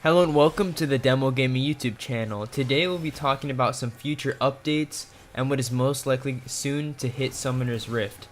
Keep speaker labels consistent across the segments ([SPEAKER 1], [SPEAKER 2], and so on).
[SPEAKER 1] Hello and welcome to the Demo Gaming YouTube channel. Today we'll be talking about some future updates and what is most likely soon to hit Summoner's Rift.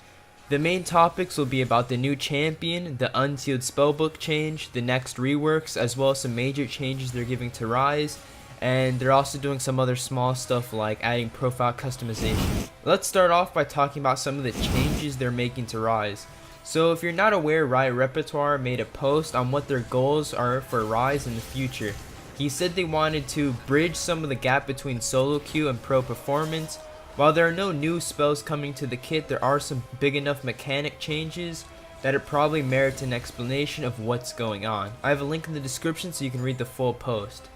[SPEAKER 1] The main topics will be about the new champion, the unsealed spellbook change, the next reworks, as well as some major changes they're giving to ryze, and they're also doing some other small stuff like adding profile customization. Let's start off by talking about some of the changes they're making to ryze. So if you're not aware, Riot Repertoire made a post on what their goals are for ryze in the future. He said they wanted to bridge some of the gap between solo queue and pro performance. While there are no new spells coming to the kit, there are some big enough mechanic changes that it probably merits an explanation of what's going on. I have a link in the description so you can read the full post.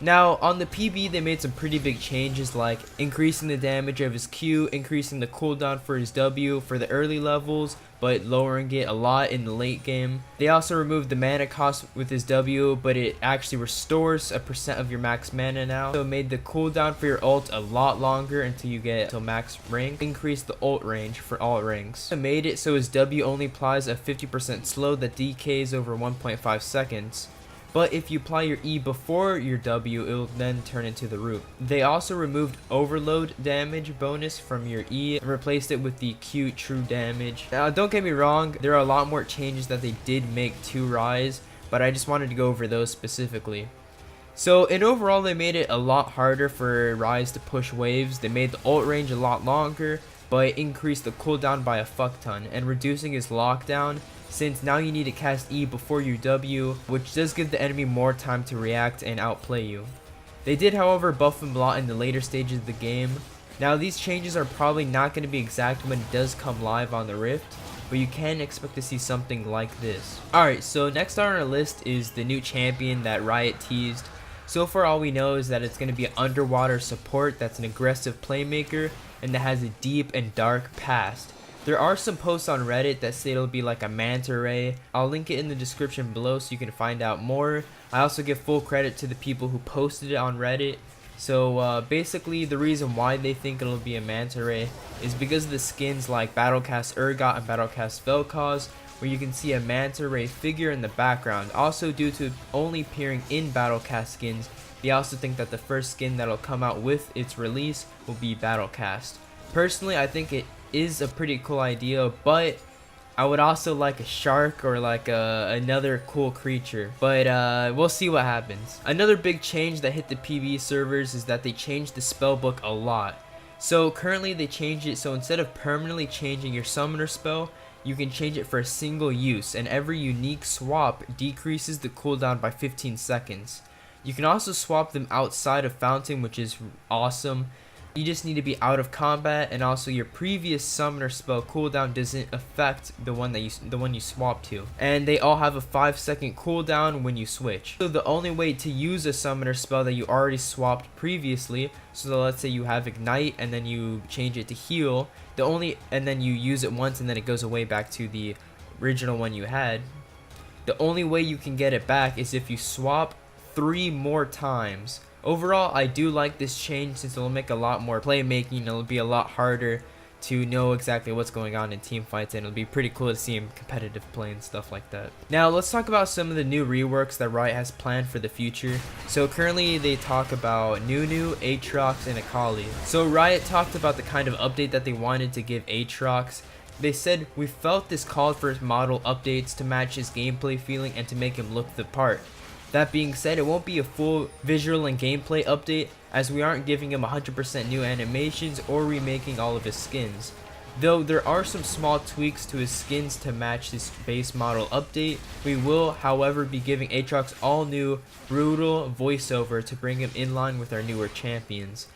[SPEAKER 1] Now, on the PB, they made some pretty big changes like increasing the damage of his Q, increasing the cooldown for his W for the early levels, but lowering it a lot in the late game. They also removed the mana cost with his W, but it actually restores a percent of your max mana now. So it made the cooldown for your ult a lot longer until you get to max rank. Increased the ult range for all ranks. It made it so his W only applies a 50% slow that decays over 1.5 seconds. But if you apply your E before your W, it will then turn into the root. They also removed overload damage bonus from your E and replaced it with the Q true damage. Now don't get me wrong, there are a lot more changes that they did make to ryze, but I just wanted to go over those specifically. So in overall, they made it a lot harder for ryze to push waves. They made the ult range a lot longer, but increased the cooldown by a fuck ton and reducing his lockdown, since now you need to cast E before your W, which does give the enemy more time to react and outplay you. They did, however, buff him a lot in the later stages of the game. Now these changes are probably not going to be exact when it does come live on the Rift, but you can expect to see something like this. Alright, so next on our list is the new champion that Riot teased. So far all we know is that it's going to be an underwater support that's an aggressive playmaker and that has a deep and dark past. There are some posts on Reddit that say it'll be like a manta ray. I'll link it in the description below so you can find out more. I also give full credit to the people who posted it on Reddit. So basically the reason why they think it'll be a manta ray is because of the skins like Battlecast Urgot and Battlecast Vel'Koz, where you can see a manta ray figure in the background. Also, due to only appearing in Battlecast skins, they also think that the first skin that'll come out with its release will be Battlecast. Personally, I think it is a pretty cool idea, but I would also like a shark or like another cool creature, but we'll see what happens. Another big change that hit the PvE servers is that they changed the spellbook a lot. So currently they changed it so instead of permanently changing your summoner spell, you can change it for a single use, and every unique swap decreases the cooldown by 15 seconds. You can also swap them outside of Fountain, which is awesome. You just need to be out of combat, and also your previous summoner spell cooldown doesn't affect the one you swap to. And they all have a 5-second cooldown when you switch. So the only way to use a summoner spell that you already swapped previously, so let's say you have ignite and then you change it to heal, and then you use it once and then it goes away back to the original one you had. The only way you can get it back is if you swap 3 more times. Overall, I do like this change since it'll make a lot more playmaking. It'll be a lot harder to know exactly what's going on in team fights, and it'll be pretty cool to see him competitive play and stuff like that. Now let's talk about some of the new reworks that Riot has planned for the future. So currently they talk about Nunu, Aatrox, and Akali. So Riot talked about the kind of update that they wanted to give Aatrox. They said, "We felt this called for model updates to match his gameplay feeling and to make him look the part." That being said, it won't be a full visual and gameplay update, as we aren't giving him 100% new animations or remaking all of his skins. Though there are some small tweaks to his skins to match this base model update, we will, however, be giving Aatrox all new brutal voiceover to bring him in line with our newer champions.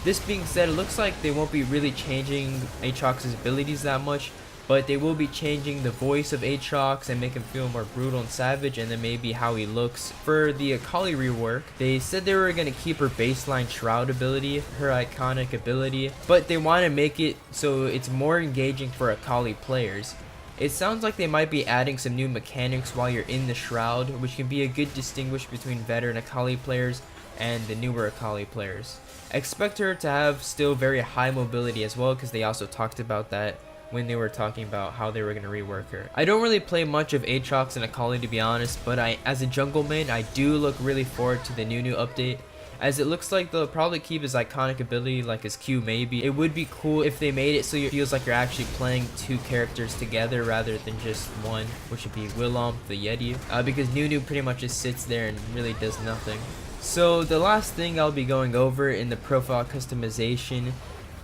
[SPEAKER 1] This being said, it looks like they won't be really changing Aatrox's abilities that much, but they will be changing the voice of Aatrox and make him feel more brutal and savage, and then maybe how he looks. For the Akali rework, they said they were going to keep her baseline Shroud ability, her iconic ability, but they want to make it so it's more engaging for Akali players. It sounds like they might be adding some new mechanics while you're in the Shroud, which can be a good distinguish between veteran Akali players and the newer Akali players. Expect her to have still very high mobility as well, because they also talked about that when they were talking about how they were going to rework her. I don't really play much of Aatrox and Akali, to be honest, but as a jungle main, I do look really forward to the Nunu update, as it looks like they'll probably keep his iconic ability, like his Q maybe. It would be cool if they made it so it feels like you're actually playing two characters together rather than just one, which would be Willump the Yeti, because Nunu pretty much just sits there and really does nothing. So the last thing I'll be going over in the profile customization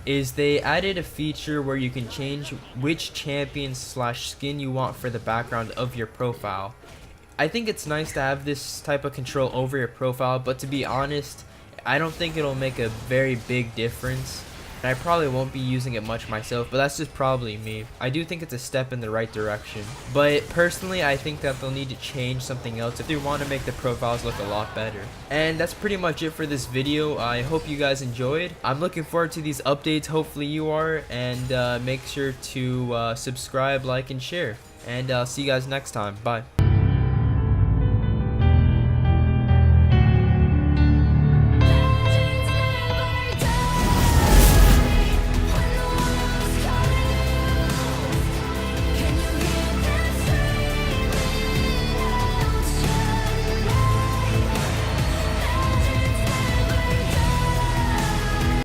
[SPEAKER 1] is they added a feature where you can change which champion / skin you want for the background of your profile. I think it's nice to have this type of control over your profile, but to be honest, I don't think it'll make a very big difference. And I probably won't be using it much myself, but that's just probably me. I do think it's a step in the right direction. But personally, I think that they'll need to change something else if they want to make the profiles look a lot better. And that's pretty much it for this video. I hope you guys enjoyed. I'm looking forward to these updates. Hopefully you are. And make sure to subscribe, like, and share. And I'll see you guys next time. Bye.